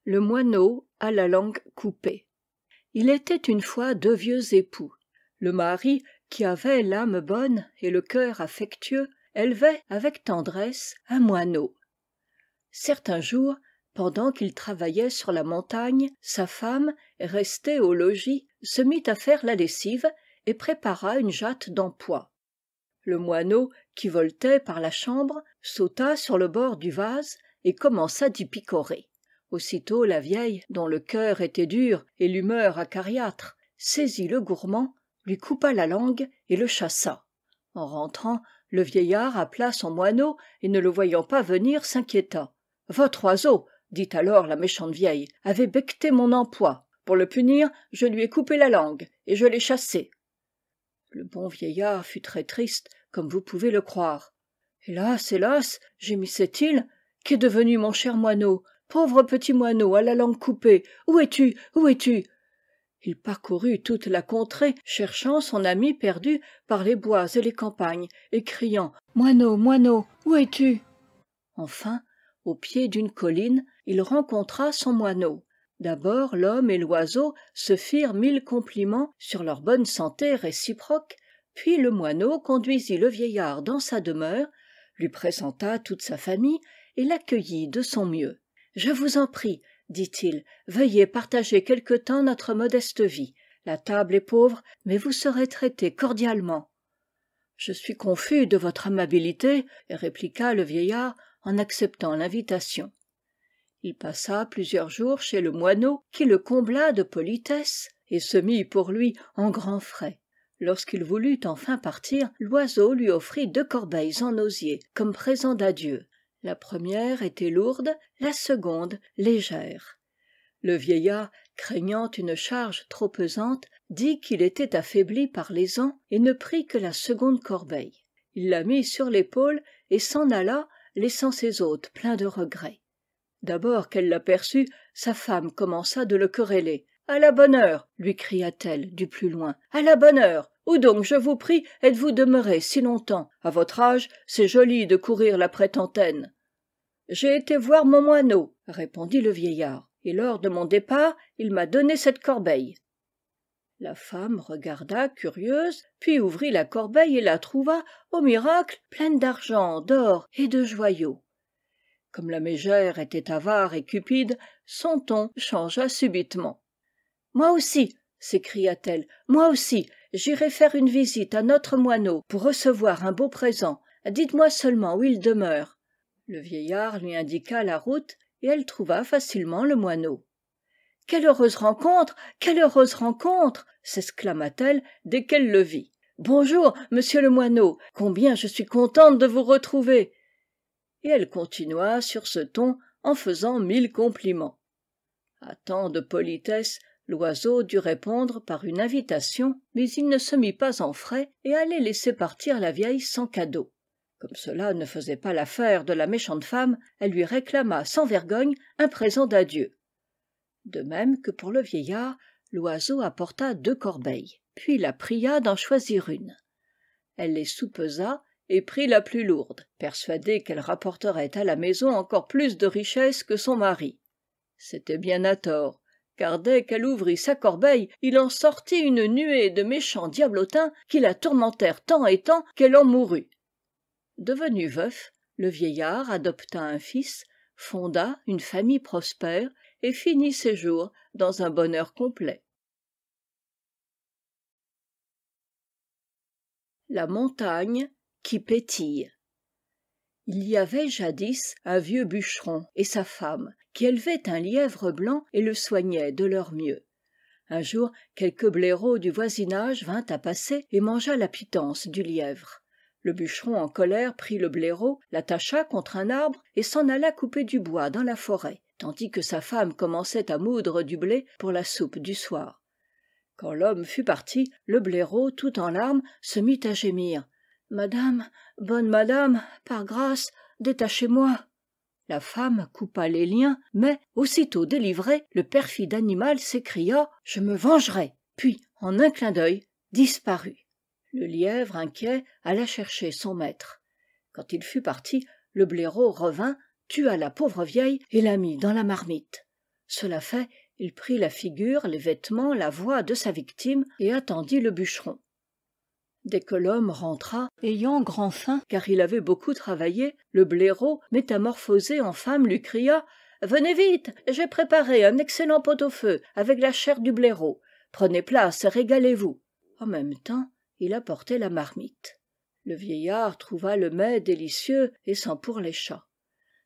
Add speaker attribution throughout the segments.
Speaker 1: Le moineau à la langue coupée. Il était une fois deux vieux époux. Le mari, qui avait l'âme bonne et le cœur affectueux, élevait avec tendresse un moineau. Certain jour, pendant qu'il travaillait sur la montagne, sa femme, restée au logis, se mit à faire la lessive et prépara une jatte d'empois. Le moineau, qui voltait par la chambre, sauta sur le bord du vase et commença d'y picorer. Aussitôt la vieille, dont le cœur était dur et l'humeur acariâtre, saisit le gourmand, lui coupa la langue et le chassa. En rentrant, le vieillard appela son moineau et ne le voyant pas venir s'inquiéta. « Votre oiseau, dit alors la méchante vieille, avait becqueté mon empois. Pour le punir, je lui ai coupé la langue et je l'ai chassé. » Le bon vieillard fut très triste, comme vous pouvez le croire. « Hélas, hélas, gémissait-il, qu'est devenu mon cher moineau? Pauvre petit moineau à la langue coupée, où es-tu? Où es-tu » Il parcourut toute la contrée, cherchant son ami perdu par les bois et les campagnes, et criant « Moineau, moineau, où es-tu » Enfin, au pied d'une colline, il rencontra son moineau. D'abord l'homme et l'oiseau se firent 1000 compliments sur leur bonne santé réciproque, puis le moineau conduisit le vieillard dans sa demeure, lui présenta toute sa famille et l'accueillit de son mieux. « Je vous en prie, dit-il, veuillez partager quelque temps notre modeste vie. La table est pauvre, mais vous serez traité cordialement. »« Je suis confus de votre amabilité, répliqua le vieillard en acceptant l'invitation. Il passa plusieurs jours chez le moineau qui le combla de politesses et se mit pour lui en grands frais. Lorsqu'il voulut enfin partir, l'oiseau lui offrit 2 corbeilles en osier comme présent d'adieu. La première était lourde, la seconde légère. Le vieillard, craignant une charge trop pesante, dit qu'il était affaibli par les ans et ne prit que la seconde corbeille. Il la mit sur l'épaule et s'en alla, laissant ses hôtes pleins de regrets. D'abord qu'elle l'aperçut, sa femme commença de le quereller. « À la bonne heure !» lui cria-t-elle du plus loin. « À la bonne heure ! Où donc, je vous prie, êtes-vous demeuré si longtemps? À votre âge, c'est joli de courir la prête-antenne. »« J'ai été voir mon moineau, » répondit le vieillard, « et lors de mon départ, il m'a donné cette corbeille. » La femme regarda curieuse, puis ouvrit la corbeille et la trouva, au miracle, pleine d'argent, d'or et de joyaux. Comme la mégère était avare et cupide, son ton changea subitement. « Moi aussi, s'écria-t-elle, moi aussi, j'irai faire une visite à notre moineau pour recevoir un beau présent. Dites-moi seulement où il demeure. » Le vieillard lui indiqua la route et elle trouva facilement le moineau. « Quelle heureuse rencontre! Quelle heureuse rencontre !» s'exclama-t-elle dès qu'elle le vit. « Bonjour, monsieur le moineau, combien je suis contente de vous retrouver !» Et elle continua sur ce ton en faisant 1000 compliments. À tant de politesses, l'oiseau dut répondre par une invitation, mais il ne se mit pas en frais et allait laisser partir la vieille sans cadeau. Comme cela ne faisait pas l'affaire de la méchante femme, elle lui réclama sans vergogne un présent d'adieu. De même que pour le vieillard, l'oiseau apporta 2 corbeilles, puis la pria d'en choisir une. Elle les soupesa et prit la plus lourde, persuadée qu'elle rapporterait à la maison encore plus de richesses que son mari. C'était bien à tort, car dès qu'elle ouvrit sa corbeille, il en sortit une nuée de méchants diablotins qui la tourmentèrent tant et tant qu'elle en mourut. Devenu veuf, le vieillard adopta un fils, fonda une famille prospère et finit ses jours dans un bonheur complet. La montagne qui pétille. Il y avait jadis un vieux bûcheron et sa femme qui élevaient un lièvre blanc et le soignaient de leur mieux. Un jour, quelque blaireau du voisinage vint à passer et mangea la pitance du lièvre. Le bûcheron en colère prit le blaireau, l'attacha contre un arbre et s'en alla couper du bois dans la forêt, tandis que sa femme commençait à moudre du blé pour la soupe du soir. Quand l'homme fut parti, le blaireau, tout en larmes, se mit à gémir. « Madame, bonne madame, par grâce, détachez-moi !» La femme coupa les liens, mais, aussitôt délivré, le perfide animal s'écria « Je me vengerai !» puis, en un clin d'œil, disparut. Le lièvre, inquiet, alla chercher son maître. Quand il fut parti, le blaireau revint, tua la pauvre vieille et la mit dans la marmite. Cela fait, il prit la figure, les vêtements, la voix de sa victime et attendit le bûcheron. Dès que l'homme rentra, ayant grand faim, car il avait beaucoup travaillé, le blaireau, métamorphosé en femme, lui cria « Venez vite, j'ai préparé un excellent pot-au-feu avec la chair du blaireau. Prenez place et régalez-vous. » En même temps, il apportait la marmite. Le vieillard trouva le mets délicieux et s'en pourlécha.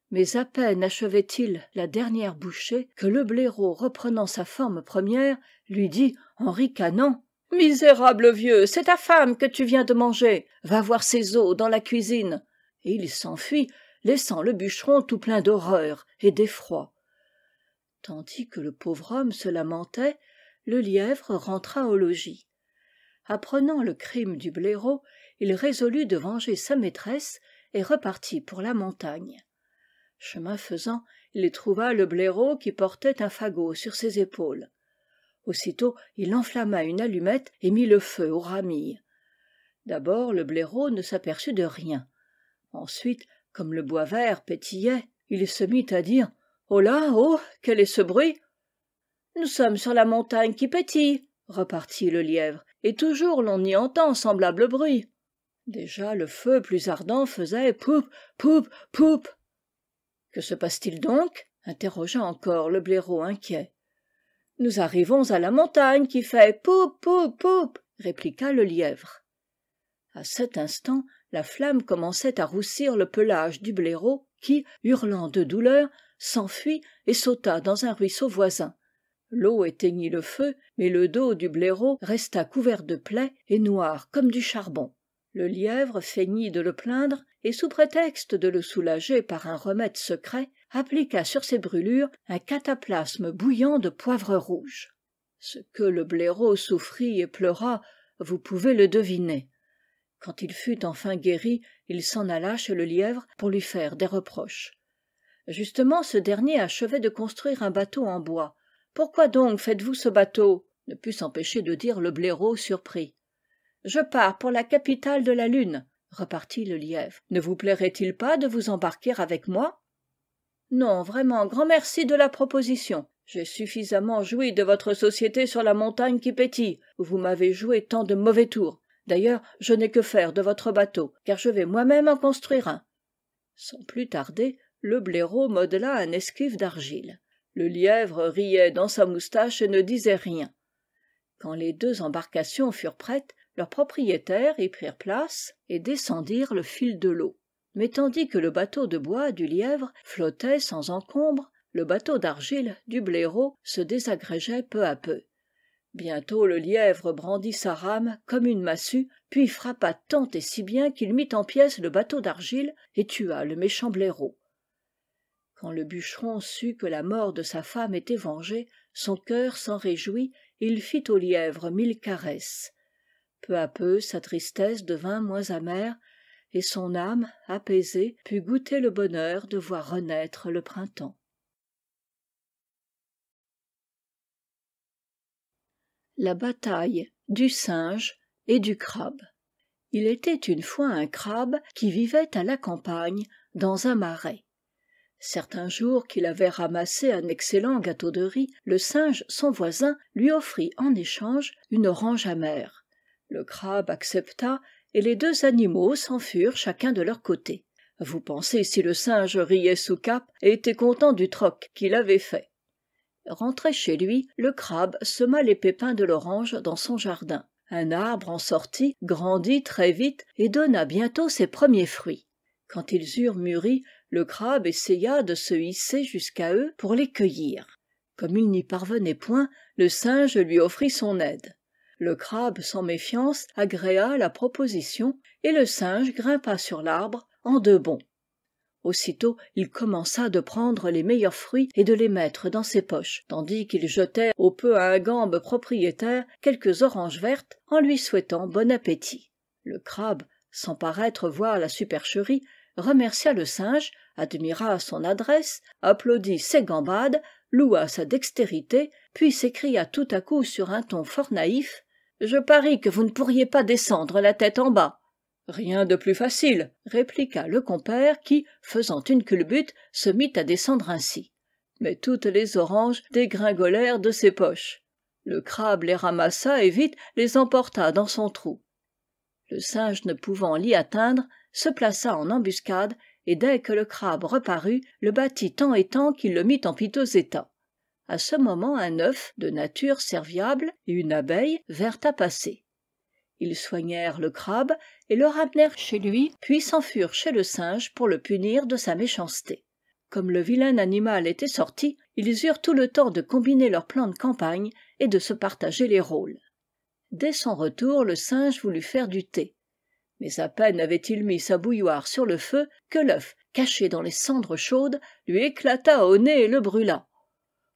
Speaker 1: Mais à peine achevait-il la dernière bouchée que le blaireau, reprenant sa forme première, lui dit en ricanant « Misérable vieux, c'est ta femme que tu viens de manger. Va voir ses os dans la cuisine. » Et il s'enfuit, laissant le bûcheron tout plein d'horreur et d'effroi. Tandis que le pauvre homme se lamentait, le lièvre rentra au logis. Apprenant le crime du blaireau, il résolut de venger sa maîtresse et repartit pour la montagne. Chemin faisant, il trouva le blaireau qui portait un fagot sur ses épaules. Aussitôt, il enflamma une allumette et mit le feu aux ramilles. D'abord, le blaireau ne s'aperçut de rien. Ensuite, comme le bois vert pétillait, il se mit à dire « Oh là, oh, quel est ce bruit ?»« Nous sommes sur la montagne qui pétille, » repartit le lièvre, « et toujours l'on y entend semblable bruit. » Déjà le feu plus ardent faisait « poup, poup, poup !»« Que se passe-t-il donc ?» interrogea encore le blaireau inquiet. « Nous arrivons à la montagne qui fait « poup, poup, poup !» répliqua le lièvre. À cet instant, la flamme commençait à roussir le pelage du blaireau qui, hurlant de douleur, s'enfuit et sauta dans un ruisseau voisin. L'eau éteignit le feu, mais le dos du blaireau resta couvert de plaies et noir comme du charbon. Le lièvre feignit de le plaindre et, sous prétexte de le soulager par un remède secret, appliqua sur ses brûlures un cataplasme bouillant de poivre rouge. Ce que le blaireau souffrit et pleura, vous pouvez le deviner. Quand il fut enfin guéri, il s'en alla chez le lièvre pour lui faire des reproches. Justement, ce dernier achevait de construire un bateau en bois. « Pourquoi donc faites-vous ce bateau ?» ne put s'empêcher de dire le blaireau surpris. « Je pars pour la capitale de la Lune, » repartit le lièvre. « Ne vous plairait-il pas de vous embarquer avec moi ?»« Non, vraiment, grand merci de la proposition. J'ai suffisamment joui de votre société sur la montagne qui pétille, où vous m'avez joué tant de mauvais tours. D'ailleurs, je n'ai que faire de votre bateau, car je vais moi-même en construire un. » Sans plus tarder, le blaireau modela un esquif d'argile. Le lièvre riait dans sa moustache et ne disait rien. Quand les deux embarcations furent prêtes, leurs propriétaires y prirent place et descendirent le fil de l'eau. Mais tandis que le bateau de bois du lièvre flottait sans encombre, le bateau d'argile du blaireau se désagrégeait peu à peu. Bientôt le lièvre brandit sa rame comme une massue, puis frappa tant et si bien qu'il mit en pièces le bateau d'argile et tua le méchant blaireau. Quand le bûcheron sut que la mort de sa femme était vengée, son cœur s'en réjouit et il fit au lièvre 1000 caresses. Peu à peu sa tristesse devint moins amère et son âme, apaisée, put goûter le bonheur de voir renaître le printemps. La bataille du singe et du crabe. Il était une fois un crabe qui vivait à la campagne, dans un marais. Certains jours qu'il avait ramassé un excellent gâteau de riz, le singe, son voisin, lui offrit en échange une orange amère. Le crabe accepta, et les deux animaux s'enfurent chacun de leur côté. Vous pensez si le singe riait sous cape et était content du troc qu'il avait fait. Rentré chez lui, le crabe sema les pépins de l'orange dans son jardin. Un arbre en sortit, grandit très vite et donna bientôt ses premiers fruits. Quand ils eurent mûri, le crabe essaya de se hisser jusqu'à eux pour les cueillir. Comme il n'y parvenait point, le singe lui offrit son aide. Le crabe, sans méfiance, agréa la proposition et le singe grimpa sur l'arbre en 2 bonds. Aussitôt, il commença de prendre les meilleurs fruits et de les mettre dans ses poches, tandis qu'il jetait au peu à ingambe propriétaire quelques oranges vertes en lui souhaitant bon appétit. Le crabe, sans paraître voir la supercherie, remercia le singe, admira son adresse, applaudit ses gambades, loua sa dextérité, puis s'écria tout à coup sur un ton fort naïf « Je parie que vous ne pourriez pas descendre la tête en bas. » « Rien de plus facile, » répliqua le compère qui, faisant une culbute, se mit à descendre ainsi. mais toutes les oranges dégringolèrent de ses poches. Le crabe les ramassa et vite les emporta dans son trou. Le singe, ne pouvant l'y atteindre, se plaça en embuscade, et dès que le crabe reparut, le battit tant et tant qu'il le mit en piteux état. À ce moment, un œuf, de nature serviable, et une abeille vinrent à passer. Ils soignèrent le crabe et le ramenèrent chez lui, puis s'enfurent chez le singe pour le punir de sa méchanceté. Comme le vilain animal était sorti, ils eurent tout le temps de combiner leurs plans de campagne et de se partager les rôles. Dès son retour, le singe voulut faire du thé. Mais à peine avait-il mis sa bouilloire sur le feu que l'œuf, caché dans les cendres chaudes, lui éclata au nez et le brûla.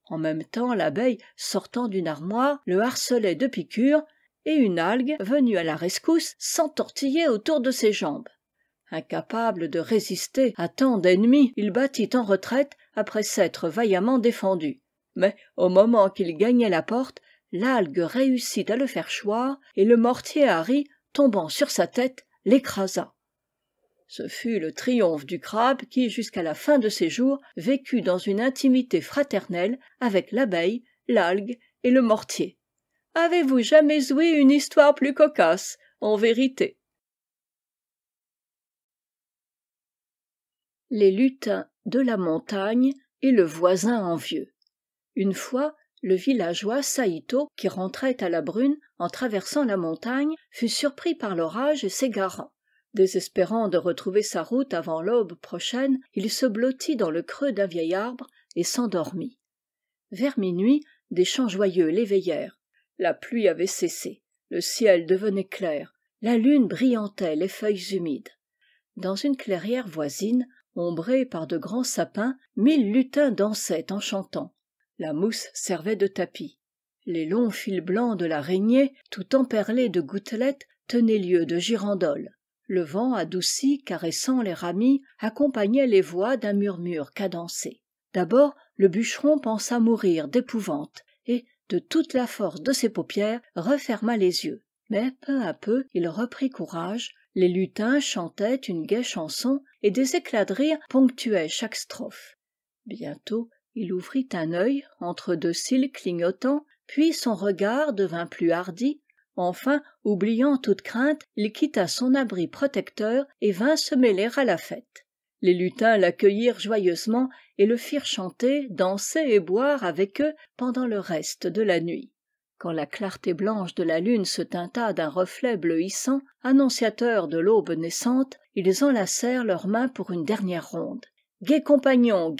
Speaker 1: En même temps, l'abeille, sortant d'une armoire, le harcelait de piqûres, et une algue, venue à la rescousse, s'entortillait autour de ses jambes. Incapable de résister à tant d'ennemis, il battit en retraite après s'être vaillamment défendu. Mais au moment qu'il gagnait la porte, l'algue réussit à le faire choir, et le mortier Harry, tombant sur sa tête, l'écrasa. Ce fut le triomphe du crabe qui, jusqu'à la fin de ses jours, vécut dans une intimité fraternelle avec l'abeille, l'algue et le mortier. Avez-vous jamais ouï une histoire plus cocasse, en vérité? Les lutins de la montagne et le voisin envieux. Une fois, le villageois Saïto, qui rentrait à la brune en traversant la montagne, fut surpris par l'orage et s'égara. Désespérant de retrouver sa route avant l'aube prochaine, il se blottit dans le creux d'un vieil arbre et s'endormit. Vers minuit, des chants joyeux l'éveillèrent. La pluie avait cessé, le ciel devenait clair, la lune brillantait les feuilles humides. Dans une clairière voisine, ombrée par de grands sapins, 1000 lutins dansaient en chantant. La mousse servait de tapis. Les longs fils blancs de l'araignée, tout emperlés de gouttelettes, tenaient lieu de girandoles. Le vent adouci, caressant les ramilles, accompagnait les voix d'un murmure cadencé. D'abord, le bûcheron pensa mourir d'épouvante, et, de toute la force de ses paupières, referma les yeux. Mais peu à peu, il reprit courage, les lutins chantaient une gaie chanson, et des éclats de rire ponctuaient chaque strophe. Bientôt, il ouvrit un œil entre deux cils clignotants, puis son regard devint plus hardi. Enfin, oubliant toute crainte, il quitta son abri protecteur et vint se mêler à la fête. Les lutins l'accueillirent joyeusement et le firent chanter, danser et boire avec eux pendant le reste de la nuit. Quand la clarté blanche de la lune se teinta d'un reflet bleuissant, annonciateur de l'aube naissante, ils enlacèrent leurs mains pour une dernière ronde. « Gai compagnon,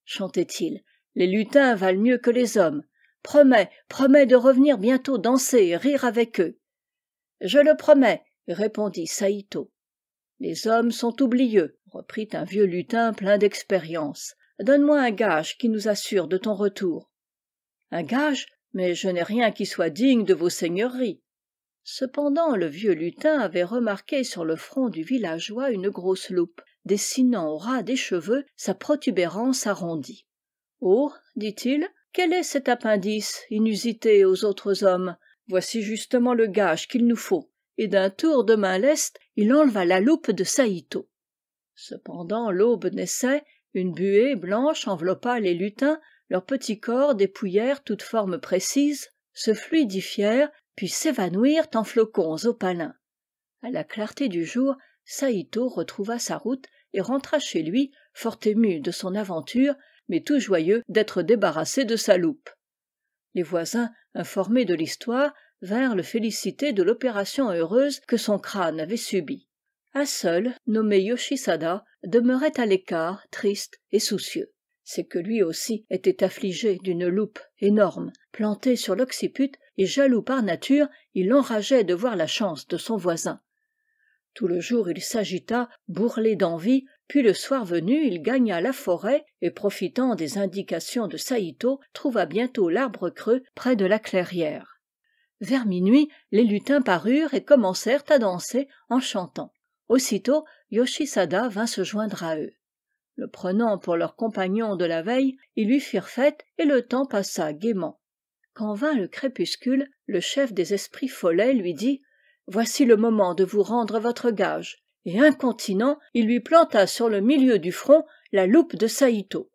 Speaker 1: chantaient-ils, les lutins valent mieux que les hommes. Promets de revenir bientôt danser et rire avec eux. »« Je le promets, » répondit Saïto. « Les hommes sont oublieux, » reprit un vieux lutin plein d'expérience. « Donne-moi un gage qui nous assure de ton retour. »« Un gage ? Mais je n'ai rien qui soit digne de vos seigneuries. » Cependant le vieux lutin avait remarqué sur le front du villageois une grosse loupe, dessinant au ras des cheveux sa protubérance arrondie. « Oh, dit-il, quel est cet appendice inusité aux autres hommes? Voici justement le gage qu'il nous faut. » Et d'un tour de main leste, il enleva la loupe de Saïto. Cependant l'aube naissait, une buée blanche enveloppa les lutins, leurs petits corps dépouillèrent toute forme précise, se fluidifièrent, puis s'évanouirent en flocons opalins. À la clarté du jour, Saïto retrouva sa route et rentra chez lui, fort ému de son aventure, mais tout joyeux d'être débarrassé de sa loupe. Les voisins, informés de l'histoire, vinrent le féliciter de l'opération heureuse que son crâne avait subie. Un seul, nommé Yoshisada, demeurait à l'écart, triste et soucieux. C'est que lui aussi était affligé d'une loupe énorme, plantée sur l'occiput, et jaloux par nature, il enrageait de voir la chance de son voisin. Tout le jour il s'agita, bourrelé d'envie, puis le soir venu il gagna la forêt et, profitant des indications de Saïto, trouva bientôt l'arbre creux près de la clairière. Vers minuit, les lutins parurent et commencèrent à danser en chantant. Aussitôt, Yoshisada vint se joindre à eux. Le prenant pour leur compagnon de la veille, ils lui firent fête et le temps passa gaiement. Quand vint le crépuscule, le chef des esprits follets lui dit « Voici le moment de vous rendre votre gage », et incontinent, il lui planta sur le milieu du front la loupe de Saïto.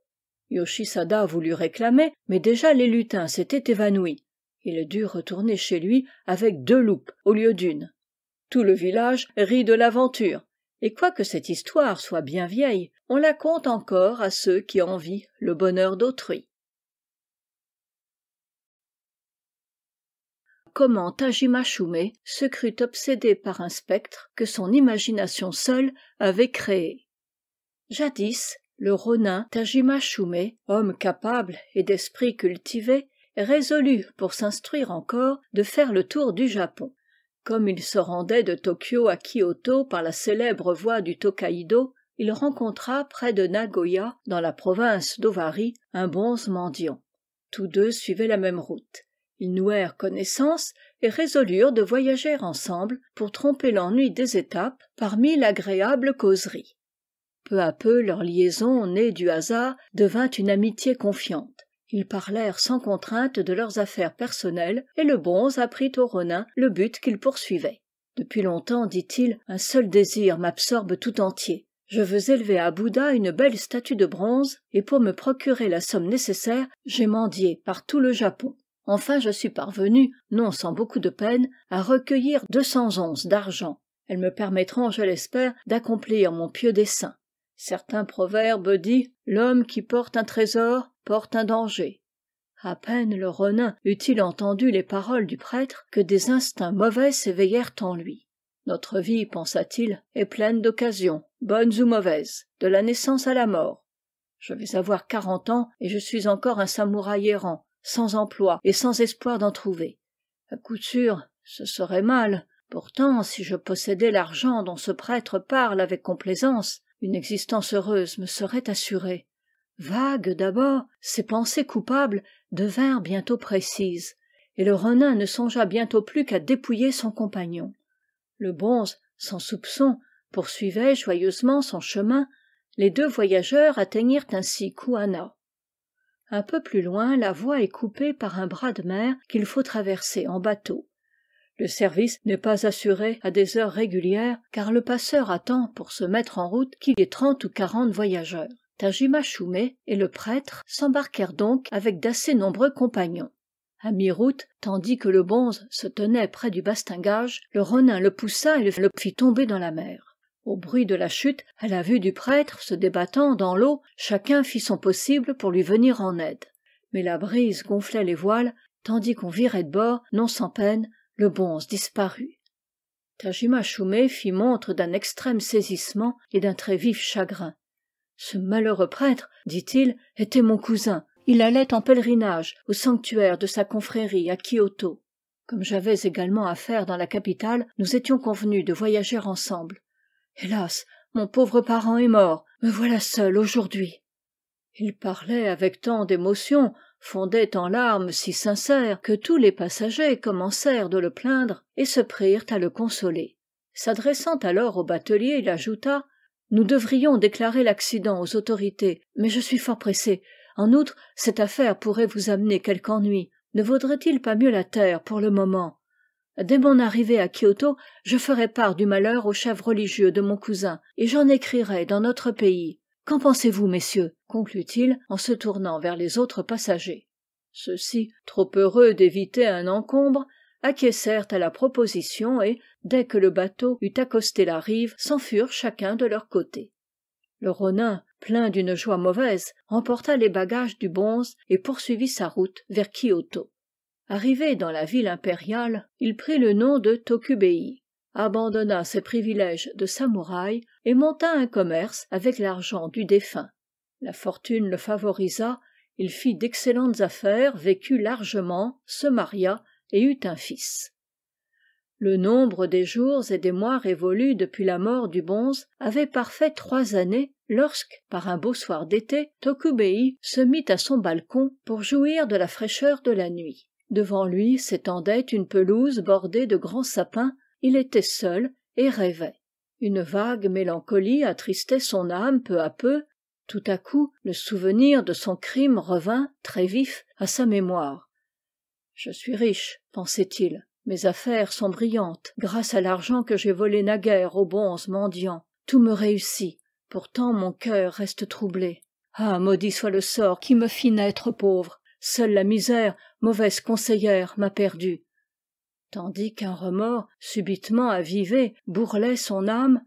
Speaker 1: Yoshisada voulut réclamer, mais déjà les lutins s'étaient évanouis. Il dut retourner chez lui avec 2 loupes au lieu d'1. Tout le village rit de l'aventure, et quoique cette histoire soit bien vieille, on la conte encore à ceux qui envient le bonheur d'autrui. Comment Tajima Shume se crut obsédé par un spectre que son imagination seule avait créé. Jadis, le ronin Tajima Shume, homme capable et d'esprit cultivé, résolut, pour s'instruire encore, de faire le tour du Japon. Comme il se rendait de Tokyo à Kyoto par la célèbre voie du Tokaido, il rencontra près de Nagoya, dans la province d'Owari, un bonze mendiant. Tous deux suivaient la même route. Ils nouèrent connaissance et résolurent de voyager ensemble pour tromper l'ennui des étapes par 1000 agréables causeries. Peu à peu, leur liaison, née du hasard, devint une amitié confiante. Ils parlèrent sans contrainte de leurs affaires personnelles et le bonze apprit au ronin le but qu'il poursuivait. « Depuis longtemps, dit-il, un seul désir m'absorbe tout entier. Je veux élever à Bouddha une belle statue de bronze et pour me procurer la somme nécessaire, j'ai mendié par tout le Japon. Enfin, je suis parvenu, non sans beaucoup de peine, à recueillir 200 onces d'argent. Elles me permettront, je l'espère, d'accomplir mon pieux dessein. Certains proverbes disent « L'homme qui porte un trésor porte un danger ». À peine le ronin eut-il entendu les paroles du prêtre que des instincts mauvais s'éveillèrent en lui. Notre vie, pensa-t-il, est pleine d'occasions, bonnes ou mauvaises, de la naissance à la mort. Je vais avoir 40 ans et je suis encore un samouraï errant, sans emploi et sans espoir d'en trouver. À coup sûr, ce serait mal. Pourtant, si je possédais l'argent dont ce prêtre parle avec complaisance, une existence heureuse me serait assurée. Vagues d'abord, ces pensées coupables devinrent bientôt précises, et le ronin ne songea bientôt plus qu'à dépouiller son compagnon. Le bonze, sans soupçon, poursuivait joyeusement son chemin. Les 2 voyageurs atteignirent ainsi Kuana. Un peu plus loin, la voie est coupée par un bras de mer qu'il faut traverser en bateau. Le service n'est pas assuré à des heures régulières, car le passeur attend pour se mettre en route qu'il y ait 30 ou 40 voyageurs. Tajima Shume et le prêtre s'embarquèrent donc avec d'assez nombreux compagnons. À mi-route, tandis que le bonze se tenait près du bastingage, le ronin le poussa et le fit tomber dans la mer. Au bruit de la chute, à la vue du prêtre se débattant dans l'eau, chacun fit son possible pour lui venir en aide. Mais la brise gonflait les voiles, tandis qu'on virait de bord, non sans peine, le bonze disparut. Tajima Shume fit montre d'un extrême saisissement et d'un très vif chagrin. Ce malheureux prêtre, dit-il, était mon cousin. Il allait en pèlerinage au sanctuaire de sa confrérie à Kyoto. Comme j'avais également affaire dans la capitale, nous étions convenus de voyager ensemble. Hélas, mon pauvre parent est mort, me voilà seul aujourd'hui. Il parlait avec tant d'émotion, fondait en larmes si sincères que tous les passagers commencèrent de le plaindre et se prirent à le consoler. S'adressant alors au batelier, il ajouta « Nous devrions déclarer l'accident aux autorités, mais je suis fort pressé. En outre, cette affaire pourrait vous amener quelque ennui. Ne vaudrait-il pas mieux la taire pour le moment ? Dès mon arrivée à Kyoto, je ferai part du malheur au chef religieux de mon cousin, et j'en écrirai dans notre pays. Qu'en pensez-vous, messieurs ? Conclut-il en se tournant vers les autres passagers. Ceux-ci, trop heureux d'éviter un encombre, acquiescèrent à la proposition et, dès que le bateau eut accosté la rive, s'enfurent chacun de leur côté. Le ronin, plein d'une joie mauvaise, emporta les bagages du bonze et poursuivit sa route vers Kyoto. Arrivé dans la ville impériale, il prit le nom de Tokubei, abandonna ses privilèges de samouraï et monta un commerce avec l'argent du défunt. La fortune le favorisa, il fit d'excellentes affaires, vécut largement, se maria et eut un fils. Le nombre des jours et des mois révolus depuis la mort du bonze avait parfait 3 années lorsque, par un beau soir d'été, Tokubei se mit à son balcon pour jouir de la fraîcheur de la nuit. Devant lui s'étendait une pelouse bordée de grands sapins, il était seul et rêvait. Une vague mélancolie attristait son âme peu à peu. Tout à coup, le souvenir de son crime revint, très vif, à sa mémoire. « Je suis riche, pensait-il. Mes affaires sont brillantes, grâce à l'argent que j'ai volé naguère aux bonzes mendiants. Tout me réussit. Pourtant mon cœur reste troublé. Ah, maudit soit le sort qui me fit naître pauvre. Seule la misère, mauvaise conseillère, m'a perdu. Tandis qu'un remords, subitement avivé, bourrelait son âme,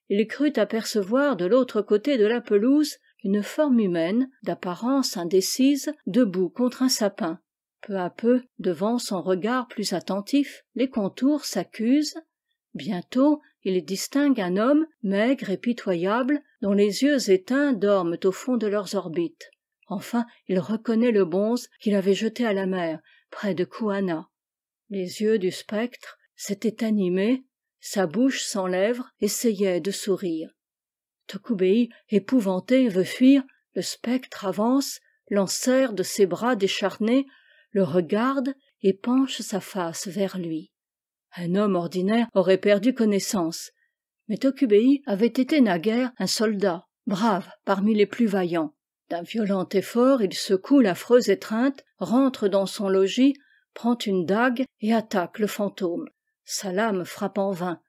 Speaker 1: il crut apercevoir de l'autre côté de la pelouse une forme humaine, d'apparence indécise, debout contre un sapin. Peu à peu, devant son regard plus attentif, les contours s'accusent. Bientôt, il distingue un homme, maigre et pitoyable, dont les yeux éteints dorment au fond de leurs orbites. Enfin, il reconnaît le bonze qu'il avait jeté à la mer, près de Kuana. Les yeux du spectre s'étaient animés, sa bouche sans lèvres essayait de sourire. Tokubei, épouvanté, veut fuir, le spectre avance, l'enserre de ses bras décharnés, le regarde et penche sa face vers lui. Un homme ordinaire aurait perdu connaissance, mais Tokubei avait été naguère un soldat, brave parmi les plus vaillants. D'un violent effort, il secoue l'affreuse étreinte, rentre dans son logis, prend une dague et attaque le fantôme. Sa lame frappe en vain.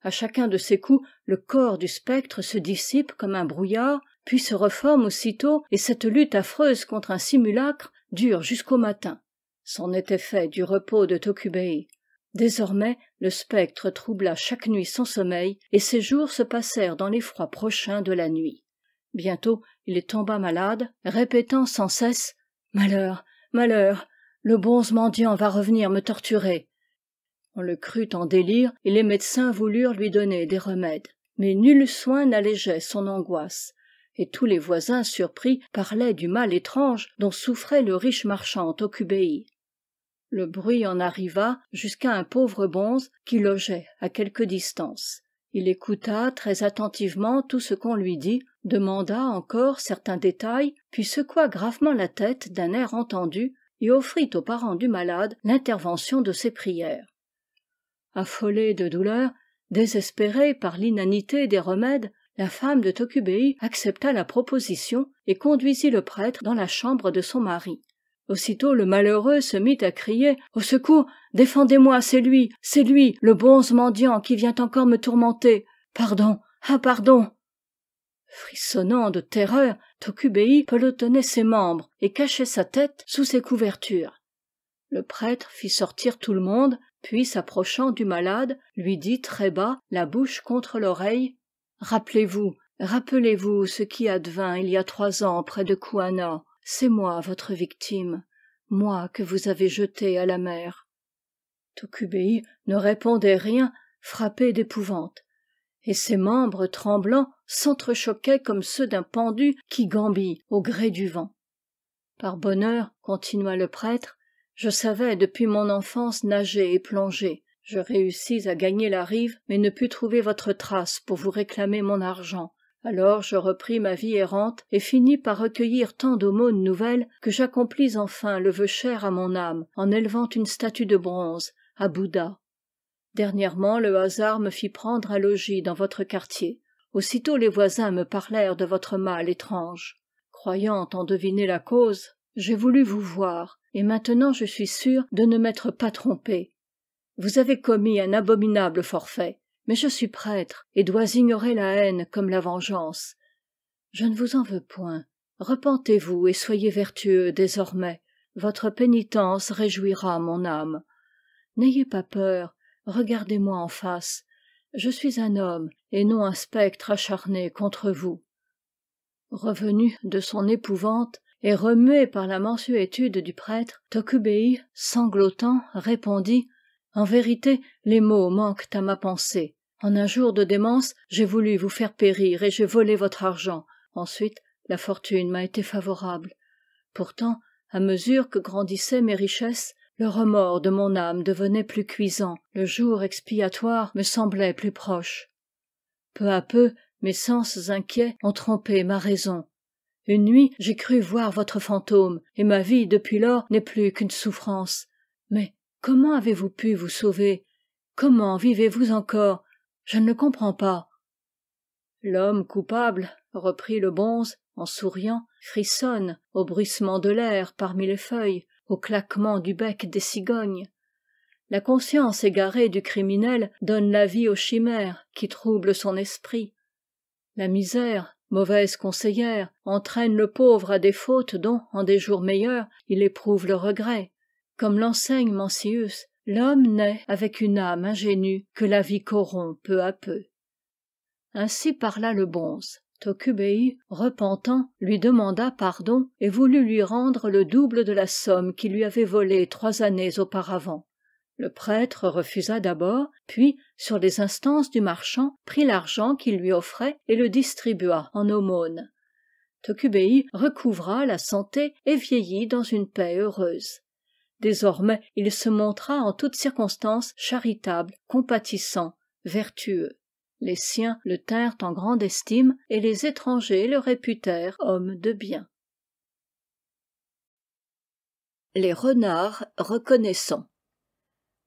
Speaker 1: À chacun de ses coups, le corps du spectre se dissipe comme un brouillard, puis se reforme aussitôt, et cette lutte affreuse contre un simulacre dure jusqu'au matin. C'en était fait du repos de Tokubei. Désormais, le spectre troubla chaque nuit son sommeil, et ses jours se passèrent dans l'effroi prochain de la nuit. Bientôt, il tomba malade, répétant sans cesse « Malheur, malheur, le bonze mendiant va revenir me torturer ». On le crut en délire, et les médecins voulurent lui donner des remèdes. Mais nul soin n'allégeait son angoisse, et tous les voisins surpris parlaient du mal étrange dont souffrait le riche marchand Tokubei. Le bruit en arriva jusqu'à un pauvre bonze qui logeait à quelque distance. Il écouta très attentivement tout ce qu'on lui dit, demanda encore certains détails, puis secoua gravement la tête d'un air entendu et offrit aux parents du malade l'intervention de ses prières. Affolée de douleur, désespérée par l'inanité des remèdes, la femme de Tokubei accepta la proposition et conduisit le prêtre dans la chambre de son mari. Aussitôt le malheureux se mit à crier « Au secours, défendez-moi, c'est lui, le bonze mendiant qui vient encore me tourmenter. Pardon, ah pardon !» Frissonnant de terreur, Tokubei pelotonnait ses membres et cachait sa tête sous ses couvertures. Le prêtre fit sortir tout le monde, puis s'approchant du malade, lui dit très bas, la bouche contre l'oreille « Rappelez-vous ce qui advint il y a 3 ans près de Kuana. C'est moi votre victime, moi que vous avez jeté à la mer. » Tokubei ne répondait rien, frappé d'épouvante, et ses membres tremblants s'entrechoquaient comme ceux d'un pendu qui gambille au gré du vent. « Par bonheur, continua le prêtre, je savais depuis mon enfance nager et plonger. Je réussis à gagner la rive, mais ne pus trouver votre trace pour vous réclamer mon argent. Alors je repris ma vie errante et finis par recueillir tant d'aumônes nouvelles que j'accomplis enfin le vœu cher à mon âme en élevant une statue de bronze à Bouddha. Dernièrement le hasard me fit prendre un logis dans votre quartier. Aussitôt les voisins me parlèrent de votre mal étrange. Croyant en deviner la cause, j'ai voulu vous voir, et maintenant je suis sûre de ne m'être pas trompée. Vous avez commis un abominable forfait. Mais je suis prêtre et dois ignorer la haine comme la vengeance. Je ne vous en veux point. Repentez-vous et soyez vertueux désormais. Votre pénitence réjouira mon âme. N'ayez pas peur, regardez-moi en face. Je suis un homme et non un spectre acharné contre vous. Revenu de son épouvante et remué par la mansuétude du prêtre, Tokubei, sanglotant, répondit « En vérité, les mots manquent à ma pensée. En un jour de démence, j'ai voulu vous faire périr et j'ai volé votre argent. Ensuite, la fortune m'a été favorable. Pourtant, à mesure que grandissaient mes richesses, le remords de mon âme devenait plus cuisant, le jour expiatoire me semblait plus proche. Peu à peu, mes sens inquiets ont trompé ma raison. Une nuit, j'ai cru voir votre fantôme, et ma vie depuis lors n'est plus qu'une souffrance. Mais comment avez-vous pu vous sauver? Comment vivez-vous encore? Je ne le comprends pas. L'homme coupable, reprit le bonze, en souriant, frissonne au bruissement de l'air parmi les feuilles, au claquement du bec des cigognes. La conscience égarée du criminel donne la vie aux chimères qui troublent son esprit. La misère, mauvaise conseillère, entraîne le pauvre à des fautes dont, en des jours meilleurs, il éprouve le regret. Comme l'enseigne Mencius, l'homme naît avec une âme ingénue que la vie corrompt peu à peu. Ainsi parla le bonze. Tokubei, repentant, lui demanda pardon et voulut lui rendre le double de la somme qu'il lui avait volée 3 années auparavant. Le prêtre refusa d'abord, puis, sur les instances du marchand, prit l'argent qu'il lui offrait et le distribua en aumône. Tokubei recouvra la santé et vieillit dans une paix heureuse. Désormais, il se montra en toutes circonstances charitable, compatissant, vertueux. Les siens le tinrent en grande estime et les étrangers le réputèrent homme de bien. Les renards reconnaissants.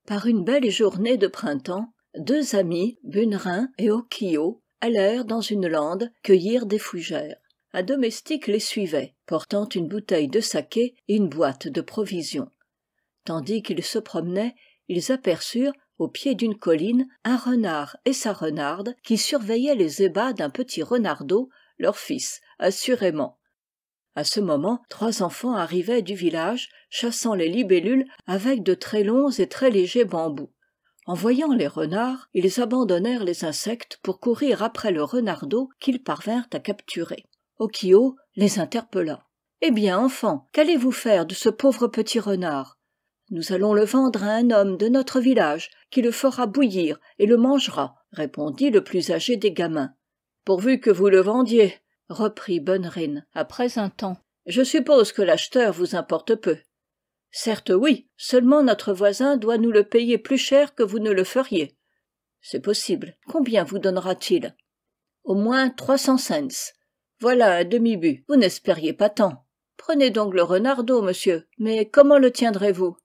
Speaker 1: Par une belle journée de printemps, 2 amis, Bunrin et Okio, allèrent dans une lande cueillir des fougères. Un domestique les suivait, portant une bouteille de saké et une boîte de provisions. Tandis qu'ils se promenaient, ils aperçurent, au pied d'une colline, un renard et sa renarde qui surveillaient les ébats d'un petit renardeau, leur fils, assurément. À ce moment, 3 enfants arrivaient du village, chassant les libellules avec de très longs et très légers bambous. En voyant les renards, ils abandonnèrent les insectes pour courir après le renardeau qu'ils parvinrent à capturer. Okio les interpella. « Eh bien, enfants, qu'allez-vous faire de ce pauvre petit renard ? Nous allons le vendre à un homme de notre village qui le fera bouillir et le mangera, répondit le plus âgé des gamins. Pourvu que vous le vendiez, reprit Bunrin après un temps. Je suppose que l'acheteur vous importe peu. Certes oui, seulement notre voisin doit nous le payer plus cher que vous ne le feriez. C'est possible. Combien vous donnera-t-il? Au moins 300 cents. Voilà un demi-but. Vous n'espériez pas tant. Prenez donc le renardeau, monsieur. Mais comment le tiendrez-vous?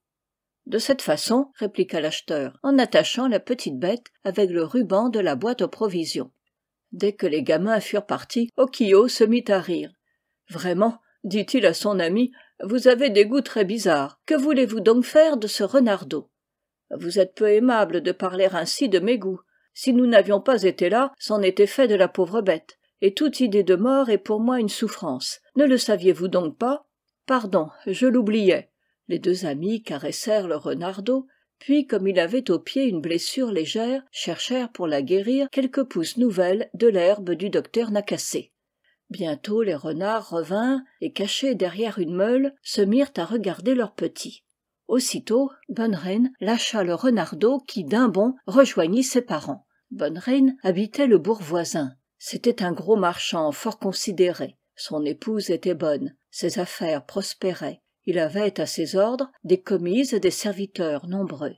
Speaker 1: De cette façon, répliqua l'acheteur, en attachant la petite bête avec le ruban de la boîte aux provisions. Dès que les gamins furent partis, Okio se mit à rire. « Vraiment, dit-il à son ami, vous avez des goûts très bizarres. Que voulez-vous donc faire de ce renardeau? Vous êtes peu aimable de parler ainsi de mes goûts. Si nous n'avions pas été là, c'en était fait de la pauvre bête. Et toute idée de mort est pour moi une souffrance. Ne le saviez-vous donc pas? Pardon, je l'oubliais. » Les 2 amis caressèrent le renardeau, puis, comme il avait au pied une blessure légère, cherchèrent pour la guérir quelques pousses nouvelles de l'herbe du docteur Nakase. Bientôt les renards revinrent et, cachés derrière une meule, se mirent à regarder leur petit. Aussitôt, Bunrin lâcha le renardeau qui, d'un bond, rejoignit ses parents. Bunrin habitait le bourg voisin. C'était un gros marchand fort considéré. Son épouse était bonne, ses affaires prospéraient. Il avait à ses ordres des commis et des serviteurs nombreux.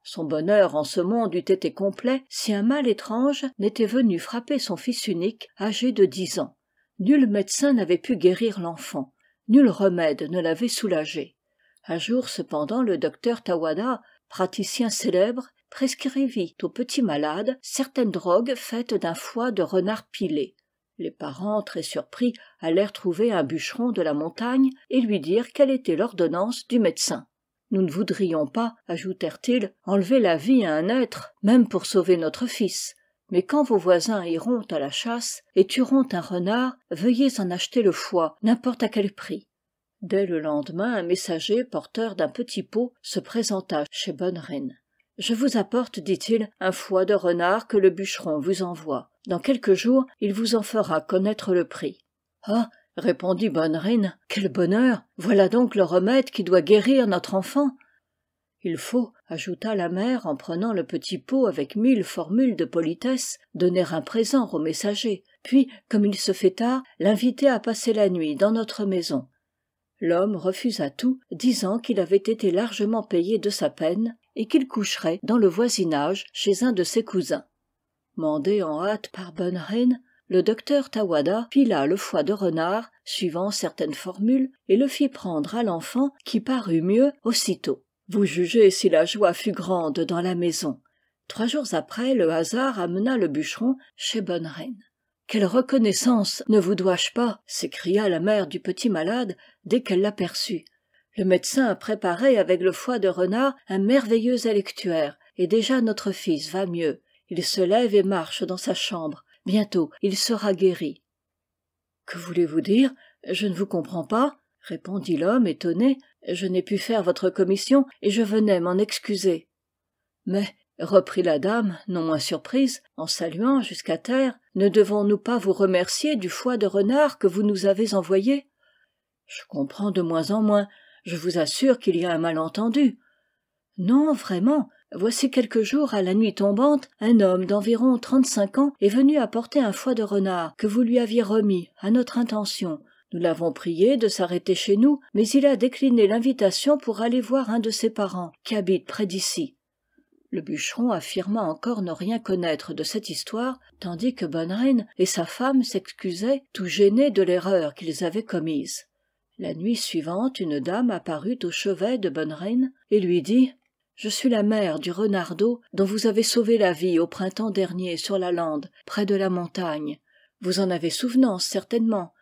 Speaker 1: Son bonheur en ce monde eût été complet si un mal étrange n'était venu frapper son fils unique, âgé de 10 ans. Nul médecin n'avait pu guérir l'enfant, nul remède ne l'avait soulagé. Un jour cependant, le docteur Tawada, praticien célèbre, prescrivit au petit malade certaines drogues faites d'un foie de renard pilé. Les parents, très surpris, allèrent trouver un bûcheron de la montagne et lui dirent quelle était l'ordonnance du médecin. « Nous ne voudrions pas, ajoutèrent-ils, enlever la vie à un être, même pour sauver notre fils. Mais quand vos voisins iront à la chasse et tueront un renard, veuillez en acheter le foie, n'importe à quel prix. » Dès le lendemain, un messager porteur d'un petit pot se présenta chez Bunrin. « Je vous apporte, dit-il, un foie de renard que le bûcheron vous envoie. Dans quelques jours, il vous en fera connaître le prix. »« Ah !» répondit Bunrin, « quel bonheur! Voilà donc le remède qui doit guérir notre enfant. » « Il faut, » ajouta la mère en prenant le petit pot avec 1000 formules de politesse, donner un présent au messager, puis, comme il se fait tard, l'inviter à passer la nuit dans notre maison. L'homme refusa tout, disant qu'il avait été largement payé de sa peine et qu'il coucherait dans le voisinage chez un de ses cousins. Mandé en hâte par Bunrin, le docteur Tawada pila le foie de renard, suivant certaines formules, et le fit prendre à l'enfant qui parut mieux aussitôt. Vous jugez si la joie fut grande dans la maison. 3 jours après, le hasard amena le bûcheron chez Bunrin. « Quelle reconnaissance ne vous dois-je pas » s'écria la mère du petit malade dès qu'elle l'aperçut. « Le médecin a préparé avec le foie de renard un merveilleux électuaire, et déjà notre fils va mieux. Il se lève et marche dans sa chambre. Bientôt, il sera guéri. » Que voulez-vous dire? Je ne vous comprends pas, répondit l'homme étonné. Je n'ai pu faire votre commission et je venais m'en excuser. Mais, reprit la dame, non moins surprise, en saluant jusqu'à terre, ne devons-nous pas vous remercier du foie de renard que vous nous avez envoyé? Je comprends de moins en moins. Je vous assure qu'il y a un malentendu. Non, vraiment. Voici quelques jours, à la nuit tombante, un homme d'environ 35 ans est venu apporter un foie de renard que vous lui aviez remis à notre intention. Nous l'avons prié de s'arrêter chez nous, mais il a décliné l'invitation pour aller voir un de ses parents qui habite près d'ici. Le bûcheron affirma encore ne rien connaître de cette histoire, tandis que Bonne-Reine et sa femme s'excusaient, tout gênés de l'erreur qu'ils avaient commise. La nuit suivante, une dame apparut au chevet de Bonne-Reine et lui dit: « Je suis la mère du renardeau dont vous avez sauvé la vie au printemps dernier sur la lande, près de la montagne. Vous en avez souvenance, certainement.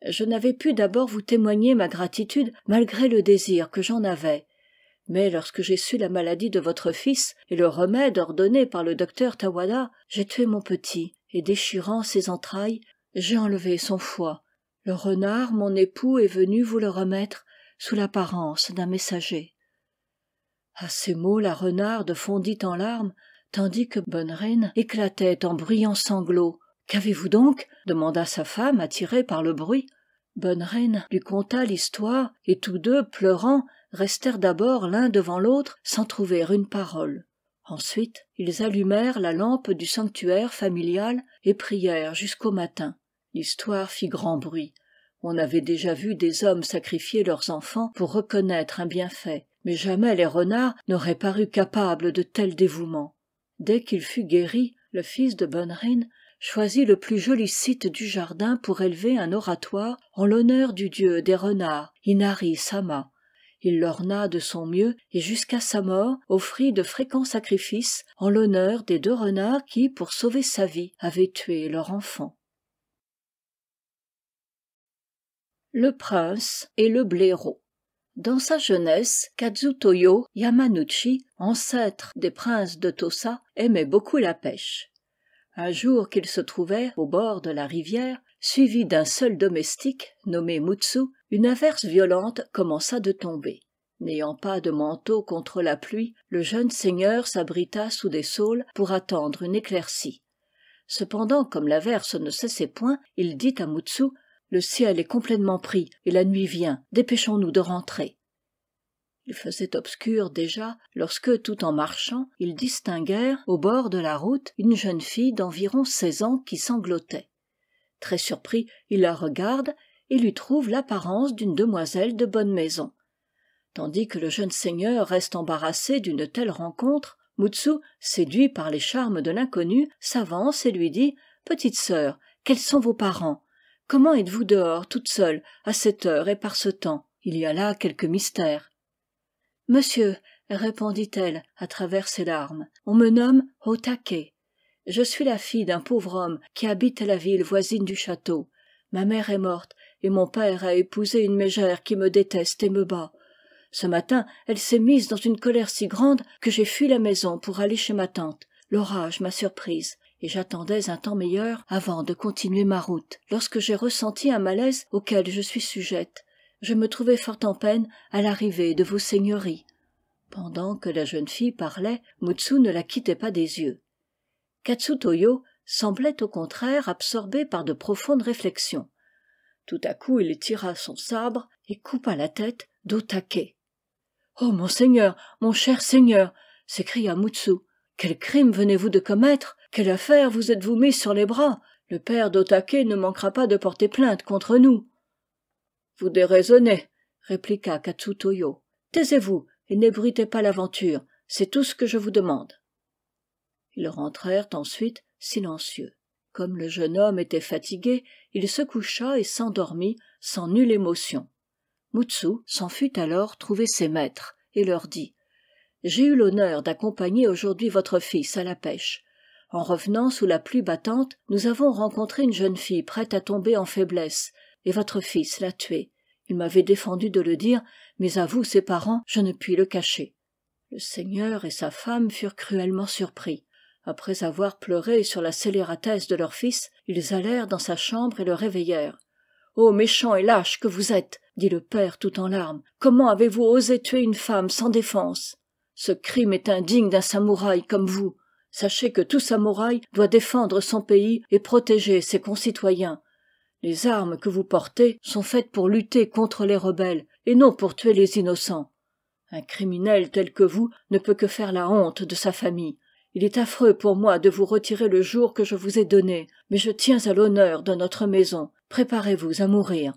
Speaker 1: Je n'avais pu d'abord vous témoigner ma gratitude malgré le désir que j'en avais. Mais lorsque j'ai su la maladie de votre fils et le remède ordonné par le docteur Tawada, j'ai tué mon petit, et déchirant ses entrailles, j'ai enlevé son foie. Le renard, mon époux, est venu vous le remettre sous l'apparence d'un messager. » À ces mots, la renarde fondit en larmes, tandis que Bonne-Reine éclatait en bruyants sanglots. « Qu'avez-vous donc ?» demanda sa femme, attirée par le bruit. Bonne-Reine lui conta l'histoire, et tous deux, pleurant, restèrent d'abord l'un devant l'autre sans trouver une parole. Ensuite, ils allumèrent la lampe du sanctuaire familial et prièrent jusqu'au matin. L'histoire fit grand bruit. On avait déjà vu des hommes sacrifier leurs enfants pour reconnaître un bienfait, mais jamais les renards n'auraient paru capables de tel dévouement. Dès qu'il fut guéri, le fils de Bonne-Reine choisit le plus joli site du jardin pour élever un oratoire en l'honneur du dieu des renards, Inari-sama. Il l'orna de son mieux et jusqu'à sa mort offrit de fréquents sacrifices en l'honneur des 2 renards qui, pour sauver sa vie, avaient tué leur enfant. Le prince et le blaireau. Dans sa jeunesse, Kazutoyo Yamanouchi, ancêtre des princes de Tosa, aimait beaucoup la pêche. Un jour qu'il se trouvait au bord de la rivière, suivi d'un seul domestique, nommé Mutsu, une averse violente commença de tomber. N'ayant pas de manteau contre la pluie, le jeune seigneur s'abrita sous des saules pour attendre une éclaircie. Cependant, comme l'averse ne cessait point, il dit à Mutsu: « Le ciel est complètement pris et la nuit vient, dépêchons-nous de rentrer. » Il faisait obscur déjà lorsque, tout en marchant, ils distinguèrent, au bord de la route, une jeune fille d'environ 16 ans qui sanglotait. Très surpris, il la regarde et lui trouve l'apparence d'une demoiselle de bonne maison. Tandis que le jeune seigneur reste embarrassé d'une telle rencontre, Mutsu, séduit par les charmes de l'inconnue, s'avance et lui dit: « Petite sœur, quels sont vos parents? Comment êtes-vous dehors, toute seule, à cette heure et par ce temps? Il y a là quelque mystère. » « Monsieur, répondit-elle à travers ses larmes, on me nomme Otake. Je suis la fille d'un pauvre homme qui habite la ville voisine du château. Ma mère est morte et mon père a épousé une mégère qui me déteste et me bat. Ce matin, elle s'est mise dans une colère si grande que j'ai fui la maison pour aller chez ma tante. L'orage m'a surprise et j'attendais un temps meilleur avant de continuer ma route, lorsque j'ai ressenti un malaise auquel je suis sujette. Je me trouvais fort en peine à l'arrivée de vos seigneuries. » Pendant que la jeune fille parlait, Mutsu ne la quittait pas des yeux. Katsutoyo semblait au contraire absorbé par de profondes réflexions. Tout à coup, il tira son sabre et coupa la tête d'Otake. « Oh, monseigneur, mon cher seigneur !» s'écria Mutsu. « Quel crime venez-vous de commettre? Quelle affaire vous êtes-vous mis sur les bras? Le père d'Otake ne manquera pas de porter plainte contre nous. » « Vous déraisonnez, » répliqua Katsutoyo. « Taisez-vous et n'ébruitez pas l'aventure, c'est tout ce que je vous demande. » Ils rentrèrent ensuite silencieux. Comme le jeune homme était fatigué, il se coucha et s'endormit sans nulle émotion. Mutsu s'en fut alors trouver ses maîtres et leur dit: « J'ai eu l'honneur d'accompagner aujourd'hui votre fils à la pêche. En revenant sous la pluie battante, nous avons rencontré une jeune fille prête à tomber en faiblesse, et votre fils l'a tuée. Il m'avait défendu de le dire, mais à vous, ses parents, je ne puis le cacher. » Le seigneur et sa femme furent cruellement surpris. Après avoir pleuré sur la scélératesse de leur fils, ils allèrent dans sa chambre et le réveillèrent. ô méchant et lâche que vous êtes, dit le père tout en larmes, comment avez-vous osé tuer une femme sans défense? Ce crime est indigne d'un samouraï comme vous. Sachez que tout samouraï doit défendre son pays et protéger ses concitoyens. Les armes que vous portez sont faites pour lutter contre les rebelles et non pour tuer les innocents. Un criminel tel que vous ne peut que faire la honte de sa famille. Il est affreux pour moi de vous retirer le jour que je vous ai donné, mais je tiens à l'honneur de notre maison. Préparez-vous à mourir.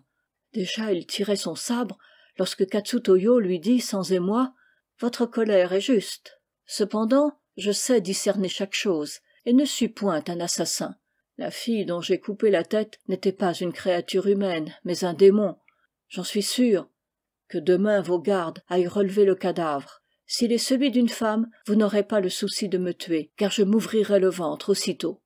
Speaker 1: Déjà il tirait son sabre lorsque Katsutoyo lui dit sans émoi « Votre colère est juste. Cependant, je sais discerner chaque chose et ne suis point un assassin. La fille dont j'ai coupé la tête n'était pas une créature humaine, mais un démon. J'en suis sûr. Que demain vos gardes aillent relever le cadavre. S'il est celui d'une femme, vous n'aurez pas le souci de me tuer, car je m'ouvrirai le ventre aussitôt. »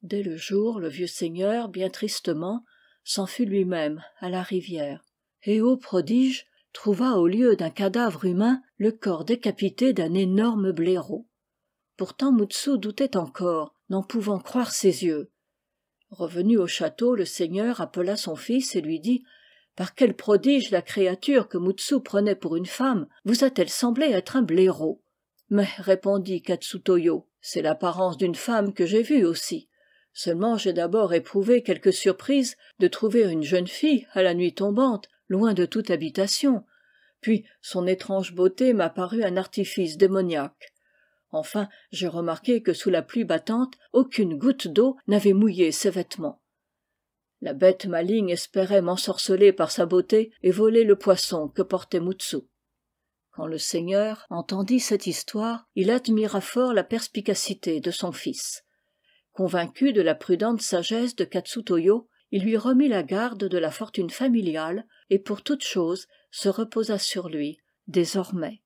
Speaker 1: Dès le jour, le vieux seigneur, bien tristement, s'enfuit lui-même à la rivière. Et ô prodige, trouva au lieu d'un cadavre humain le corps décapité d'un énorme blaireau. Pourtant Mutsu doutait encore, n'en pouvant croire ses yeux. Revenu au château, le seigneur appela son fils et lui dit « Par quel prodige la créature que Mutsu prenait pour une femme vous a-t-elle semblé être un blaireau ?» « Mais, répondit Katsutoyo, c'est l'apparence d'une femme que j'ai vue aussi. Seulement j'ai d'abord éprouvé quelque surprise de trouver une jeune fille à la nuit tombante, loin de toute habitation. Puis son étrange beauté m'a paru un artifice démoniaque. Enfin, j'ai remarqué que sous la pluie battante, aucune goutte d'eau n'avait mouillé ses vêtements. La bête maligne espérait m'ensorceler par sa beauté et voler le poisson que portait Mutsu. » Quand le seigneur entendit cette histoire, il admira fort la perspicacité de son fils. Convaincu de la prudente sagesse de Katsutoyo, il lui remit la garde de la fortune familiale et pour toute chose se reposa sur lui, désormais.